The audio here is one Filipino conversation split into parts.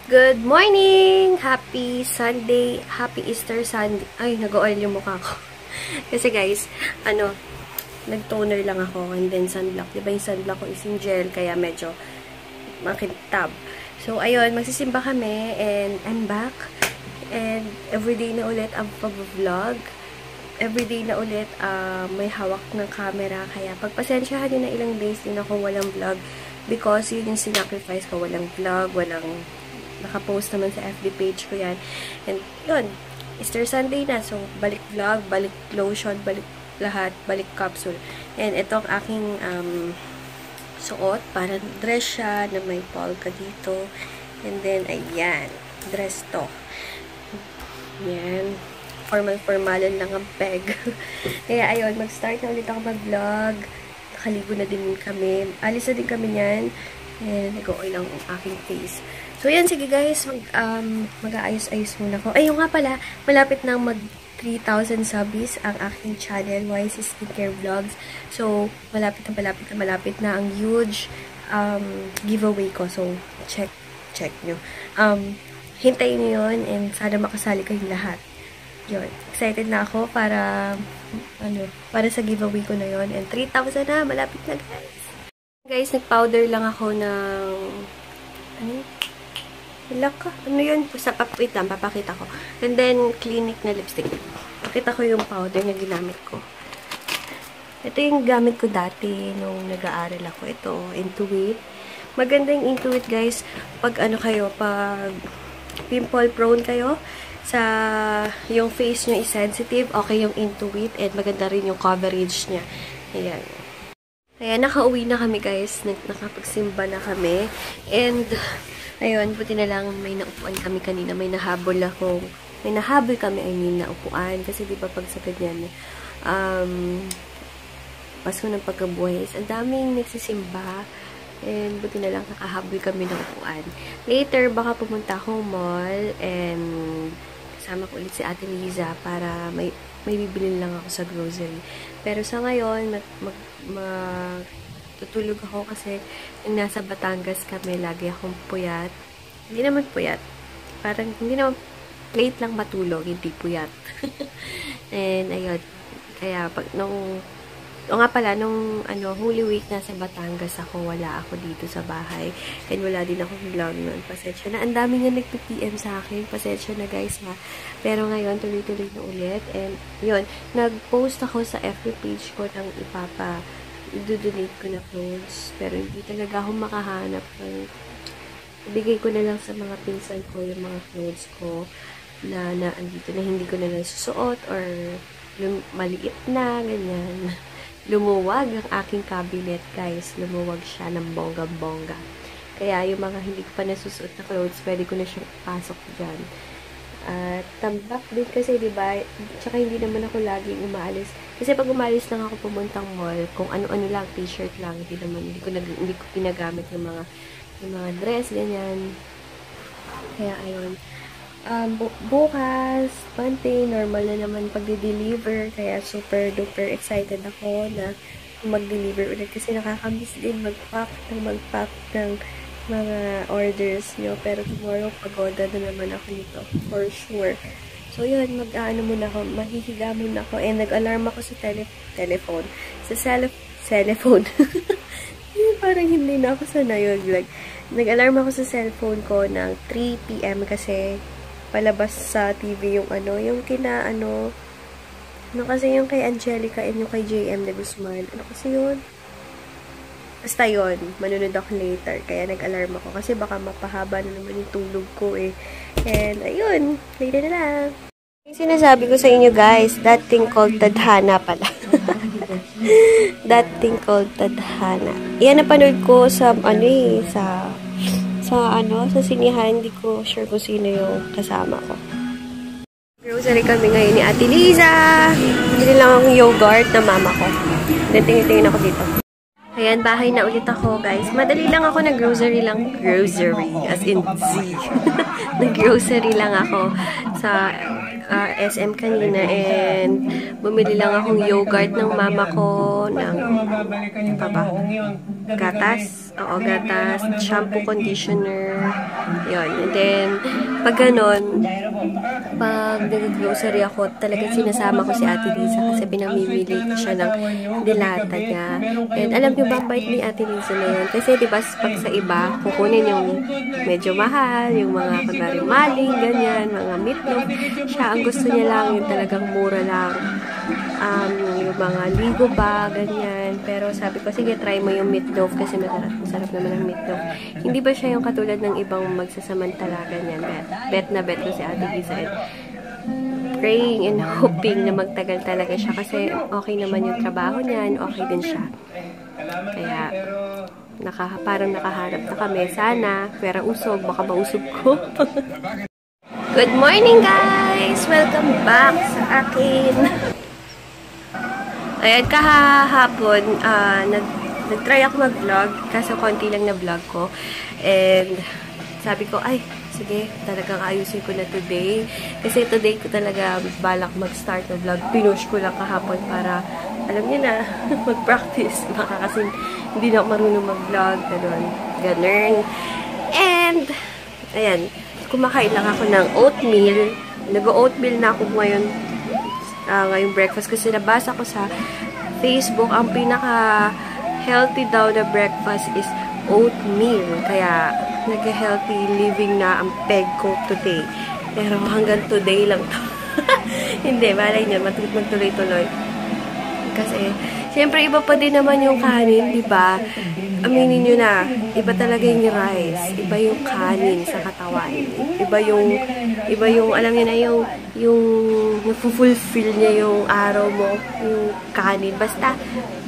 Good morning! Happy Sunday! Happy Easter Sunday! Ay, nag-oil yung mukha ko. Kasi guys, nag-toner lang ako and then sunblock. Diba yung sunblock ko is in gel, kaya medyo makintab. So, ayun, magsisimba kami and I'm back. And everyday na ulit ang pag-vlog. Everyday na ulit may hawak ng camera. Kaya pagpasensyahan nyo na ilang days din ako walang vlog. Because yun yung sinacrifice ko. Walang vlog, walang nakapost naman sa FB page ko yan. And yun, Easter Sunday na. So, balik vlog, balik lotion, balik lahat, balik capsule. And ito ang aking suot. Parang dress siya na may polka dito. And then, ayan, dress to. Yan. Formal-formalan lang ang peg. Kaya, ayun, mag-start na ulit ako mag-vlog. Nakaligo na din kami. Alis na din kami niyan. And nag-oil lang ang aking face. So, yan. Sige, guys. Mag-aayos-ayos muna ko. Ay, yung nga pala, malapit na mag 3,000 subbies ang aking channel, YC Skincare Vlogs. So, malapit na ang huge giveaway ko. So, check nyo. Hintayin nyo yun and sana makasali kayong lahat. Yun. Excited na ako para sa giveaway ko na yun. And 3,000 na. Malapit na, guys. Guys, nag-powder lang ako ng ano yun? Wait lang, papakita ko. And then, Clinique na lipstick. Pakita ko yung powder na ginamit ko. Ito yung gamit ko dati nung nag-aaral ako. Ito, Intuit. Maganda yung Intuit, guys. Pag pag pimple prone kayo, sa yung face nyo is sensitive, okay yung Intuit. And maganda rin yung coverage niya. Ayan. Kaya nakauwi na kami, guys. Nakapagsimba na kami. And ayun, buti na lang may naupuan kami kanina. May nahabol kami, na upuan. Kasi di ba pag sa ganyan, Pasko ng pagkabuhay, ang daming nagsisimba. And buti na lang nakahabol kami ng upuan. Later, baka pumunta akong mall and kasama ko ulit si Ate Liza para may bibili lang ako sa grocery. Pero sa ngayon, tutulog ako kasi yung nasa Batangas kami, lagi akong puyat. Hindi naman puyat. Parang, hindi naman, late lang matulog, hindi puyat. And, ayun. Kaya, nung Holy Week nasa Batangas ako, wala ako dito sa bahay. And wala din akong vlog nun. Pasensya na. Ang dami nga nagpa-PM sa akin. Pasensya na, guys, ha. Pero ngayon, tuloy-tuloy na ulit. And, yun, nag-post ako sa FB page ko ng i-donate ko na clothes. Pero hindi talaga ako makahanap ng ibigay ko na lang sa mga pinsan ko yung mga clothes ko na andito na hindi ko na nasusuot or maliit na, ganyan. Lumuwag ang aking cabinet, guys. Lumuwag siya ng bongga-bongga. Kaya yung mga hindi ko pa nasusuot na clothes, pwede ko na siyang pasok dyan. At tambak din kasi, diba? Tsaka hindi naman ako laging umaalis. Kasi pag umalis lang ako pumuntang mall, kung ano-ano lang, t-shirt lang, hindi ko ginagamit yung mga dress, ganyan. Kaya, ayun. Bukas, Monday, normal na naman pag-deliver. Kaya super duper excited ako na mag-deliver ulit. Kasi nakakamiss din mag-pack ng mga orders nyo. Pero tomorrow, pagoda na naman ako nito. For sure. So, yun, muna ako. Mahihiga muna ako. And nag-alarm ako sa telephone. Sa cellphone. Parang hindi na ako sanay yun. Like, nag-alarm ako sa cellphone ko ng 3 PM kasi palabas sa TV yung yung kasi yung kay Angelica and yung kay JM de Guzman. Ano kasi yun? Basta yun, manunod ako later. Kaya nag-alarm ako kasi baka mapahaba na naman yung tulog ko eh. And ayun, later na lang. Yung sinasabi ko sa inyo, guys, that thing called tadhana pala. That thing called tadhana. Yan napanood ko sa sa sinihan. Hindi ko sure kung sino yung kasama ko. Grocery kami ngayon ni Ate Liza. Bili lang akong yogurt na mama ko. Tingin ako dito. Ayan, bahay na ulit ako, guys. Madali lang ako grocery, as in Z. Nag-grocery lang ako sa SM kanina and bumili lang akong yogurt ng mama ko ng gatas. Oo, gatas, shampoo, conditioner, yun. And then, pag ganon, pag nag-grocery ako, talagang sinasama ko si Ate Liza kasi pinamimili ko siya ng dilata niya. And alam niyo ba, bait ni Ate Liza na yun? Kasi diba, pag sa iba, kukunin yung medyo mahal, yung mga kunwari maling, ganyan, mga meatloaf. Siya, ang gusto niya lang, yung talagang mura lang. Yung mga ligo ba, ganyan. Pero sabi ko, sige, try mo yung meatloaf kasi masarap naman ang meatloaf. Hindi ba siya yung katulad ng ibang magsasamantala, ganyan. Bet na bet ko si Ate Liza. And praying and hoping na magtagal talaga siya kasi okay naman yung trabaho niyan, okay din siya. Kaya, parang nakaharap na kami. Sana, pera usog, baka mausog ko. Good morning, guys! Welcome back sa akin. Ayan, kahapon, nag-try ako mag-vlog, kaso konti lang na vlog ko. And, sabi ko, ay, sige, talagang ayusin ko na today. Kasi today ko talaga balak mag-start na vlog. Pinush ko lang kahapon para, alam niyo na, mag-practice. Baka kasi hindi na ako marunong mag-vlog, ganun. And, ayan, kumakain lang ako ng oatmeal. Nag-oatmeal na ako ngayong breakfast kasi nabasa ko sa Facebook, ang pinaka-healthy daw na breakfast is oatmeal. Kaya, nag-healthy living na ang peg ko today. Pero hanggang today lang to. Hindi, malay nyo, magtuloy-tuloy. Kasi, siyempre, iba pa din naman yung kanin, di ba? Aminin nyo na, iba talaga yung rice. Iba yung kanin sa katawan. Iba yung alam niyo na, yung nafulfill niya yung araw mo, yung kanin. Basta,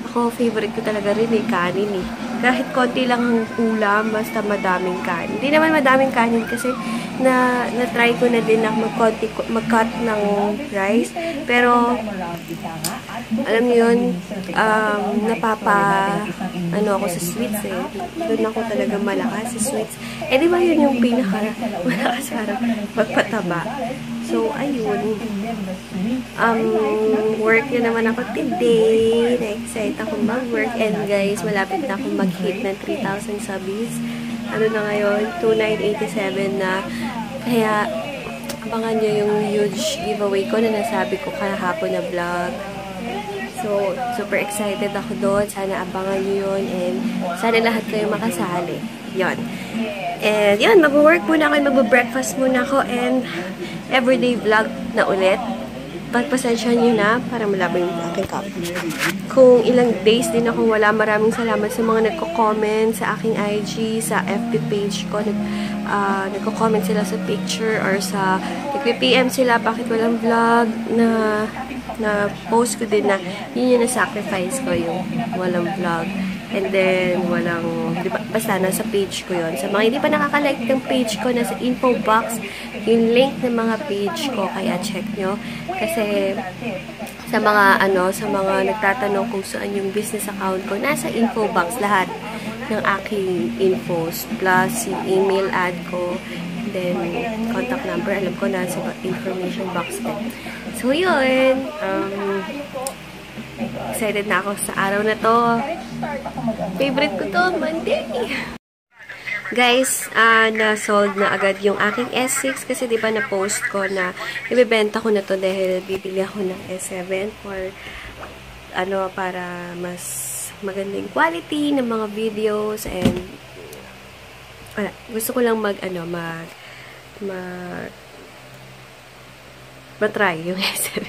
ako, favorite ko talaga rin kanin eh. Kahit konti lang ang ulam, basta madaming kanin. Hindi naman madaming kanin kasi na-try ko na din na mag-cut ng rice. Pero, alam niyo yun, ako sa sweets eh. Doon ako talaga malakas sa sweets. Eh, di ba yun yung pinaka-malakas para magpataba? So, ayun. Work na naman ako today. Na-excite ako mag-work. And guys, malapit na akong mag-hit ng 3,000 subbies. Ano na ngayon? 2,987 na. Kaya, abangan nyo yung huge giveaway ko na nasabi ko kahapon na vlog. So, super excited ako doon. Sana abangan nyo yun. And sana lahat kayo makasali. Yun. And yun, mag-work muna ako. Mag-breakfast muna ako. And everyday vlog na ulit. Pagpasensya nyo na para malabo yung aking cup. Kung ilang days din ako wala, maraming salamat sa mga nagko-comment sa aking IG, sa FB page ko. Nagko-comment sila sa picture or sa nagpi-PM sila bakit walang vlog na post ko din na yun yung na-sacrifice ko yung walang vlog. And then, diba, basta nasa page ko yun. Sa mga hindi pa nakaka-like ng page ko, nasa info box, yung link ng mga page ko, kaya check nyo. Kasi, sa mga nagtatanong kung saan yung business account ko, nasa info box lahat ng aking infos, plus yung email ad ko, then, contact number, alam ko nasa information box din. So, yun, excited na ako sa araw na to. Favorite ko to, Monday. Guys, na-sold na agad yung aking S6 kasi diba na-post ko na ibibenta ko na to dahil bibili ako ng S7 for para mas magandang quality ng mga videos and gusto ko lang matry yung S7.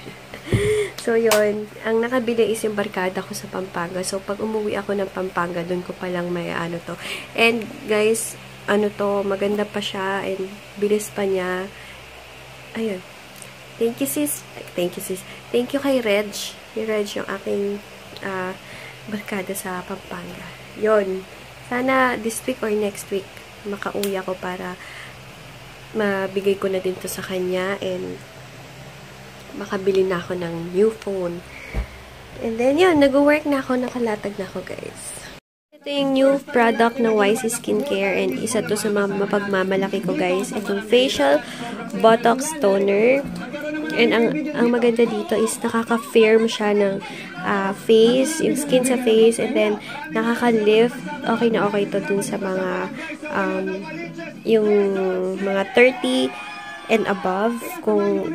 So, yun. Ang nakabili is yung barkada ko sa Pampanga. So, pag umuwi ako ng Pampanga, dun ko palang may to. And, guys, maganda pa siya. And, bilis pa niya. Ayun. Thank you, sis. Thank you, sis. Thank you kay Reg. Yung Reg yung aking barkada sa Pampanga. Yun. Sana this week or next week, makauwi ako para mabigay ko na din to sa kanya. And, makabili na ako ng new phone. And then, yun, nag-work na ako, nakalatag na ako, guys. Ito yung new product ng YC Skincare and isa to sa mga mapagmamalaki ko, guys. Itong facial botox toner. And ang maganda dito is nakaka-firm siya ng face, yung skin sa face, and then nakaka-lift. Okay na okay to dun sa mga yung mga 30 and above, kung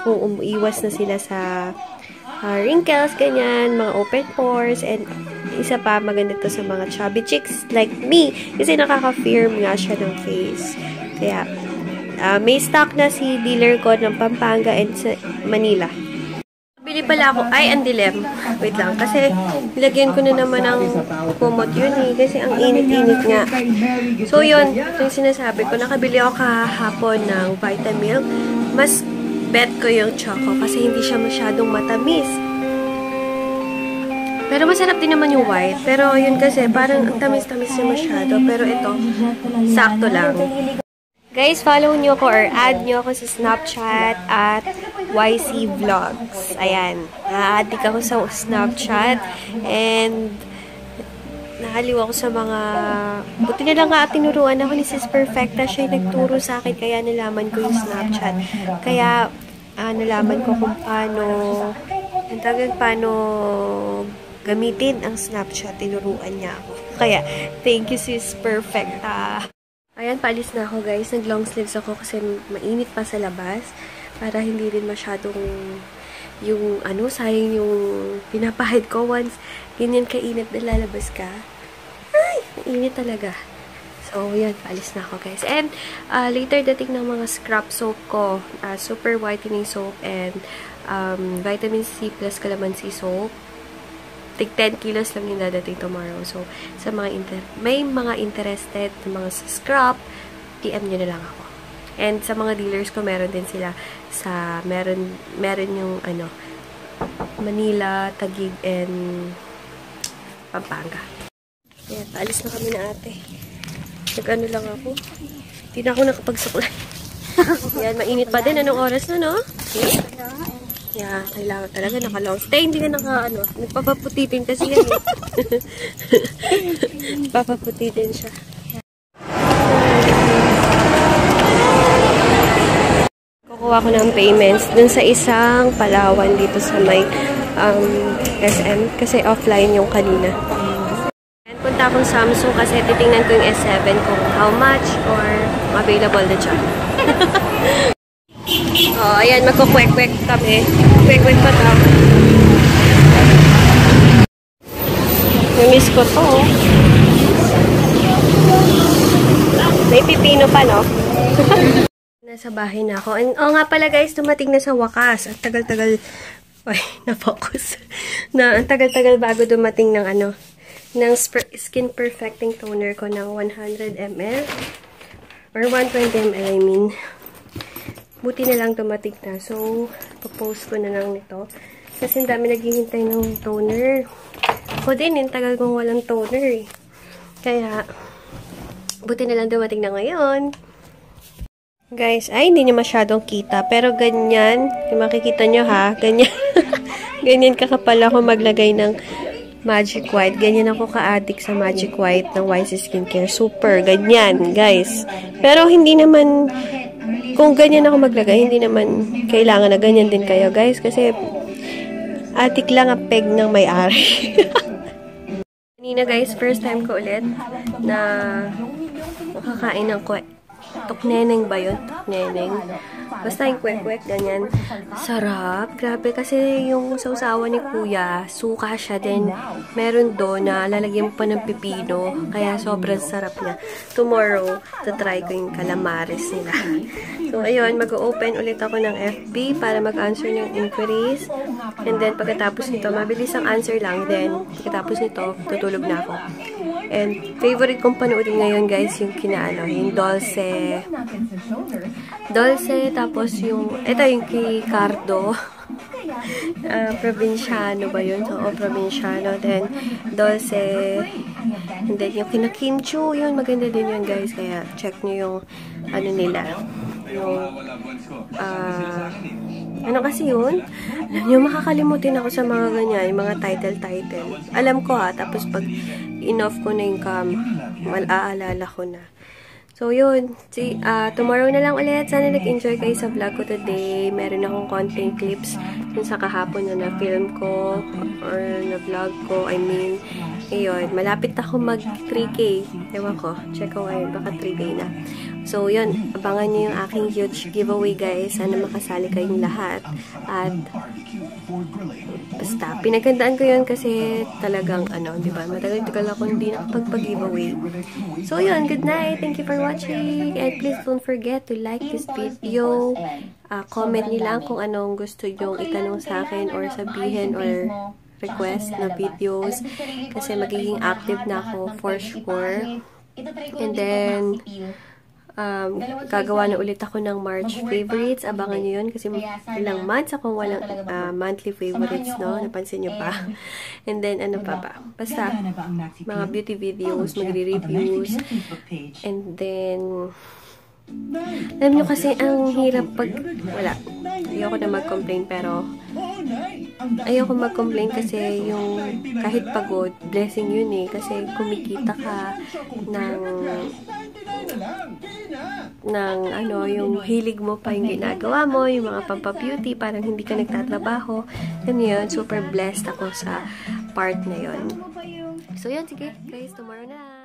umuiwas na sila sa wrinkles, ganyan, mga open pores, and isa pa, maganda to sa mga chubby chicks like me, kasi nakaka-firm nga siya ng face. Kaya, may stock na si dealer ko ng Pampanga and sa Manila. Bili pala ako, ay, ang dilim. Wait lang, kasi nilagyan ko na naman ng kumot yun eh, kasi ang init-init nga. So yun, yung sinasabi ko, nakabili ako kahapon ng Vitamilk. Mas bet ko yung choco kasi hindi siya masyadong matamis. Pero masarap din naman yung white. Pero yun kasi, parang ang tamis-tamis niya masyado. Pero ito, sakto lang. Guys, follow nyo ko or add nyo ako sa Snapchat at YC Vlogs. Ayan. Na-addict ako sa Snapchat. And nakaliw ako sa mga... Buti na lang nga tinuruan ako ni Sis Perfecta. Siya yung nagturo sa akin. Kaya nalaman ko yung Snapchat. Kaya nalaman ko kung paano gamitin ang Snapchat. Tinuruan niya ako. Kaya, thank you Sis Perfecta. Ayan, paalis na ako guys. Nag-long sleeves ako kasi mainit pa sa labas. Para hindi rin masyadong yung sayang yung pinapahid ko once ganyan kainit na lalabas ka. Ay, mainit talaga. So, yan, paalis na ako guys. And, later dating ng mga scrub soap ko. Super whitening soap and vitamin C plus calamansi soap. Tig 10 kilos lang yung dadating tomorrow. So, sa mga may mga interested na mga scrub, PM nyo na lang ako. And sa mga dealers ko, meron din sila sa, meron yung Manila, Taguig, and Pampanga. Ayan, paalis na kami na ate. Nag-ano lang ako. Hindi na ako nakapagsuklay. Ayan, mainit pa din. Anong oras na, no? Okay. Yeah, kailangan talaga naka-long stay. Hindi na nagpapaputitin kasi yan eh. Papaputitin siya. Kukuha ko ng payments dun sa isang Palawan dito sa may SM kasi offline yung kanina. And punta akong Samsung kasi titingnan ko yung S7 kung how much or available na dyan. Oh, ayan, magkukwek-kwek kami. Kwek-kwek pa tao. Namiss ko to. May pipino pa, no? Nasa bahay na ako. And, nga pala guys, dumating na sa wakas. Ang tagal-tagal. Ay, na-focus. Ang tagal-tagal bago dumating ng ng skin perfecting toner ko ng 100 ml. Or 120 ml, I mean. Buti na lang dumating na. So, papost ko na lang nito. Kasi ang dami naghihintay ng toner. Ako din, yung tagal kong walang toner eh. Kaya, buti na lang dumating na ngayon. Guys, ay, hindi nyo masyadong kita. Pero ganyan, yung makikita nyo ha, ganyan. Ganyan kakapal ako maglagay ng Magic White. Ganyan ako ka-addict sa Magic White ng YC Skincare. Super, ganyan, guys. Pero hindi naman... Kung ganyan ako maglagay, hindi naman kailangan na ganyan din kayo, guys. Kasi, atik lang ang peg ng may-ari. Kanina, guys, first time ko ulit na makakain ng tukneneng ba yun? Tukneneng. Basta yung kwek-kwek, ganyan. Sarap. Grabe, kasi yung sausawan ni Kuya, suka siya din. Meron doon na lalagyan mo pa ng pipino. Kaya sobrang sarap niya. Tomorrow, tatry ko yung calamares nila. So, ayun, mag-open ulit ako ng FB para mag-answer ng inquiries. And then, pagkatapos nito, mabilis ang answer lang. Then, pagkatapos nito, tutulog na ako. And, favorite kong panoodin ngayon, guys, yung yung Dolce. Tapos yung, ito yung kay Cardo. Provinciano ba yun? Oo, Provinciano. Then, Dolce. And then, yung kina Kim Chu, yun, maganda din yun, guys. Kaya, check nyo yung, nila. Yung, ano kasi yun? Alam nyo, makakalimutin ako sa mga ganyan, yung mga title. Alam ko ha, tapos pag in-off ko na yung cam, aalala ko na. So, yun. Tomorrow na lang ulit. Sana nag-enjoy kayo sa vlog ko today. Meron akong konting clips dun sa kahapon na na-film ko or na-vlog ko. I mean, ayun. Malapit ako mag 3K. Ewan ko. Check ko ngayon. Baka 3K na. So, yun. Abangan nyo yung aking huge giveaway, guys. Sana makasali kayong lahat. At, basta, pinagandaan ko yun kasi talagang, diba? Matagal-tagal ako hindi nakapag-giveaway. So, yun. Good night. Thank you for watching. And please don't forget to like this video. Comment nyo lang kung anong gusto nyong itanong sa akin or sabihin or request na videos. Kasi magiging active na ako for sure. And then, gagawa na ulit ako ng March favorites. Abangan nyo yun kasi ilang months akong walang monthly favorites, no? Napansin nyo pa. And then, ano pa ba? Basta, mga beauty videos, magre-reviews. And then, alam nyo kasi ang hirap pag, wala. Ayoko na mag-complain pero, ayoko mag-complain kasi yung kahit pagod, blessing yun eh. Kasi kumikita ka yung hilig mo pa yung ginagawa mo, yung mga pampa-beauty, parang hindi ka nagtatrabaho. Yun, super blessed ako sa part na yun. So, yun, sige, guys, tomorrow na.